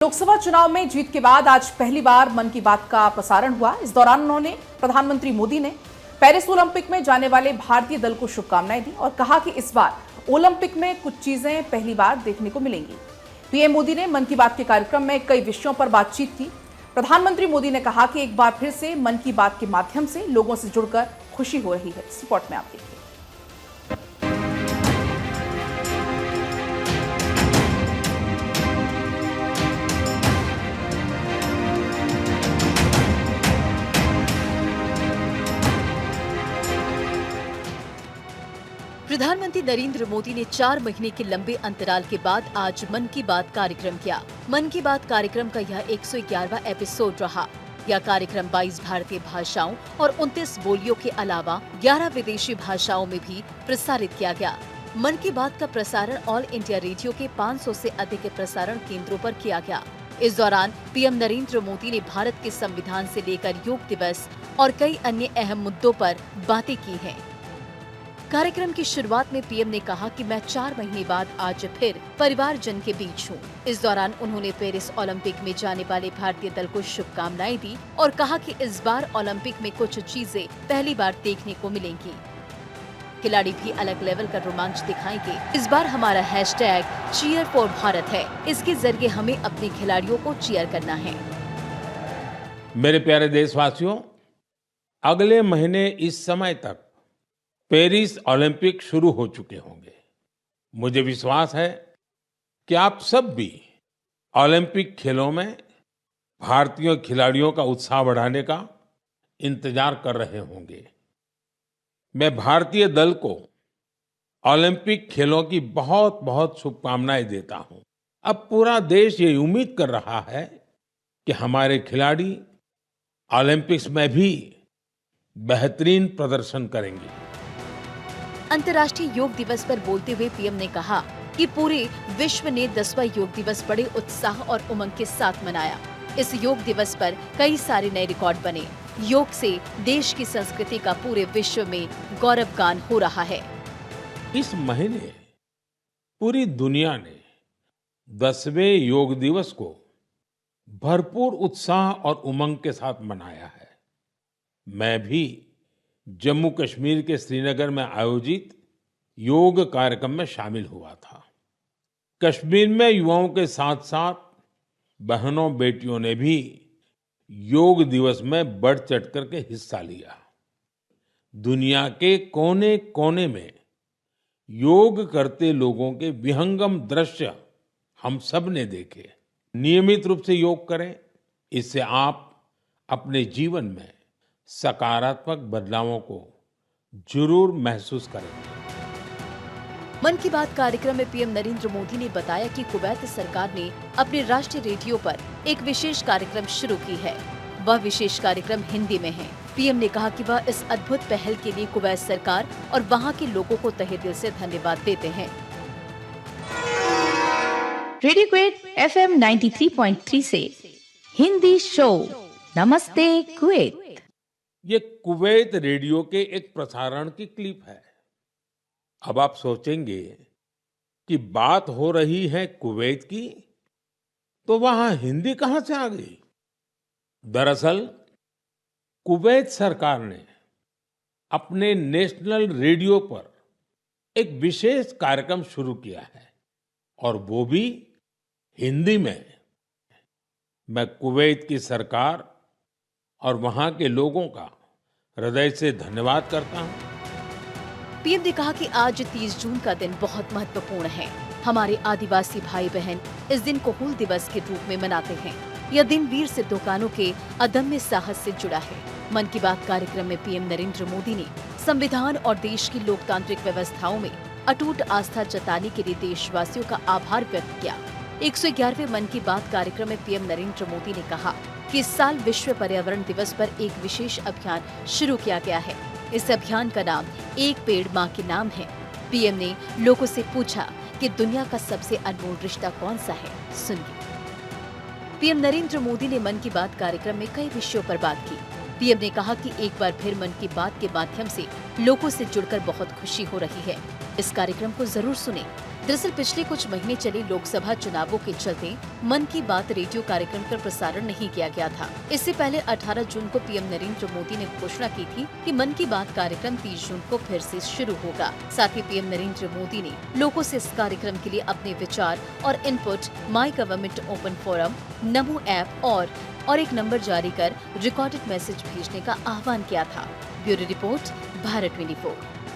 लोकसभा चुनाव में जीत के बाद आज पहली बार मन की बात का प्रसारण हुआ। इस दौरान उन्होंने प्रधानमंत्री मोदी ने पेरिस ओलंपिक में जाने वाले भारतीय दल को शुभकामनाएं दी और कहा कि इस बार ओलंपिक में कुछ चीजें पहली बार देखने को मिलेंगी। पीएम मोदी ने मन की बात के कार्यक्रम में कई विषयों पर बातचीत की। प्रधानमंत्री मोदी ने कहा कि एक बार फिर से मन की बात के माध्यम से लोगों से जुड़कर खुशी हो रही है। इस रिपोर्ट में आप देखिए। प्रधानमंत्री नरेंद्र मोदी ने 4 महीने के लंबे अंतराल के बाद आज मन की बात कार्यक्रम किया। मन की बात कार्यक्रम का यह 111वां एपिसोड रहा। यह कार्यक्रम 22 भारतीय भाषाओं और 29 बोलियों के अलावा 11 विदेशी भाषाओं में भी प्रसारित किया गया। मन की बात का प्रसारण ऑल इंडिया रेडियो के 500 से अधिक प्रसारण केंद्रों पर किया गया। इस दौरान पीएम नरेंद्र मोदी ने भारत के संविधान से लेकर योग दिवस और कई अन्य अहम मुद्दों पर बातें की हैं। कार्यक्रम की शुरुआत में पीएम ने कहा कि मैं 4 महीने बाद आज फिर परिवारजन के बीच हूँ। इस दौरान उन्होंने पेरिस ओलंपिक में जाने वाले भारतीय दल को शुभकामनाएं दी और कहा कि इस बार ओलंपिक में कुछ चीजें पहली बार देखने को मिलेंगी। खिलाड़ी भी अलग लेवल का रोमांच दिखाएंगे। इस बार हमारा हैशटैग चीयर फॉर भारत है। इसके जरिए हमें अपने खिलाड़ियों को चीयर करना है। मेरे प्यारे देशवासियों, अगले महीने इस समय तक पेरिस ओलंपिक शुरू हो चुके होंगे। मुझे विश्वास है कि आप सब भी ओलंपिक खेलों में भारतीय खिलाड़ियों का उत्साह बढ़ाने का इंतजार कर रहे होंगे। मैं भारतीय दल को ओलंपिक खेलों की बहुत बहुत शुभकामनाएं देता हूं। अब पूरा देश ये उम्मीद कर रहा है कि हमारे खिलाड़ी ओलंपिक्स में भी बेहतरीन प्रदर्शन करेंगे। अंतर्राष्ट्रीय योग दिवस पर बोलते हुए पीएम ने कहा कि पूरे विश्व ने 10वां योग दिवस बड़े उत्साह और उमंग के साथ मनाया। इस योग दिवस पर कई सारे नए रिकॉर्ड बने। योग से देश की संस्कृति का पूरे विश्व में गौरवगान हो रहा है। इस महीने पूरी दुनिया ने 10वें योग दिवस को भरपूर उत्साह और उमंग के साथ मनाया है। मैं भी जम्मू कश्मीर के श्रीनगर में आयोजित योग कार्यक्रम में शामिल हुआ था। कश्मीर में युवाओं के साथ साथ बहनों बेटियों ने भी योग दिवस में बढ़ चढ़ करके हिस्सा लिया। दुनिया के कोने कोने में योग करते लोगों के विहंगम दृश्य हम सब ने देखे। नियमित रूप से योग करें, इससे आप अपने जीवन में सकारात्मक बदलावों को जरूर महसूस करेंगे। मन की बात कार्यक्रम में पीएम नरेंद्र मोदी ने बताया कि कुवैत सरकार ने अपने राष्ट्रीय रेडियो पर एक विशेष कार्यक्रम शुरू की है। वह विशेष कार्यक्रम हिंदी में है। पीएम ने कहा कि वह इस अद्भुत पहल के लिए कुवैत सरकार और वहां के लोगों को तहे दिल से धन्यवाद देते हैं। रेडियो कुवैत FM 93.3 से हिंदी शो नमस्ते कुवैत। ये कुवैत रेडियो के एक प्रसारण की क्लिप है। अब आप सोचेंगे कि बात हो रही है कुवैत की, तो वहां हिंदी कहां से आ गई? दरअसल कुवैत सरकार ने अपने नेशनल रेडियो पर एक विशेष कार्यक्रम शुरू किया है और वो भी हिंदी में। मैं कुवैत की सरकार और वहां के लोगों का हृदय से धन्यवाद करता हूं। पीएम ने कहा कि आज 30 जून का दिन बहुत महत्वपूर्ण है। हमारे आदिवासी भाई बहन इस दिन को हूल दिवस के रूप में मनाते हैं। यह दिन वीर सिद्धोकानों के अदम्य साहस से जुड़ा है। मन की बात कार्यक्रम में पीएम नरेंद्र मोदी ने संविधान और देश की लोकतांत्रिक व्यवस्थाओं में अटूट आस्था जताने के लिए देशवासियों का आभार व्यक्त किया। 111वें मन की बात कार्यक्रम में पीएम नरेंद्र मोदी ने कहा कि इस साल विश्व पर्यावरण दिवस पर एक विशेष अभियान शुरू किया गया है। इस अभियान का नाम एक पेड़ माँ के नाम है। पीएम ने लोगों से पूछा कि दुनिया का सबसे अनमोल रिश्ता कौन सा है। सुनिए। पीएम नरेंद्र मोदी ने मन की बात कार्यक्रम में कई विषयों पर बात की। पीएम ने कहा कि एक बार फिर मन की बात के माध्यम से लोगों से जुड़कर बहुत खुशी हो रही है। इस कार्यक्रम को जरूर सुने। दरअसल पिछले कुछ महीने चले लोकसभा चुनावों के चलते मन की बात रेडियो कार्यक्रम का प्रसारण नहीं किया गया था। इससे पहले 18 जून को पीएम नरेंद्र मोदी ने घोषणा की थी कि मन की बात कार्यक्रम 30 जून को फिर से शुरू होगा। साथ ही पीएम नरेंद्र मोदी ने लोगों से इस कार्यक्रम के लिए अपने विचार और input my government open forum, NaMo app और एक नंबर जारी कर रिकॉर्डेड मैसेज भेजने का आह्वान किया था। Bureau report, Bharat 24।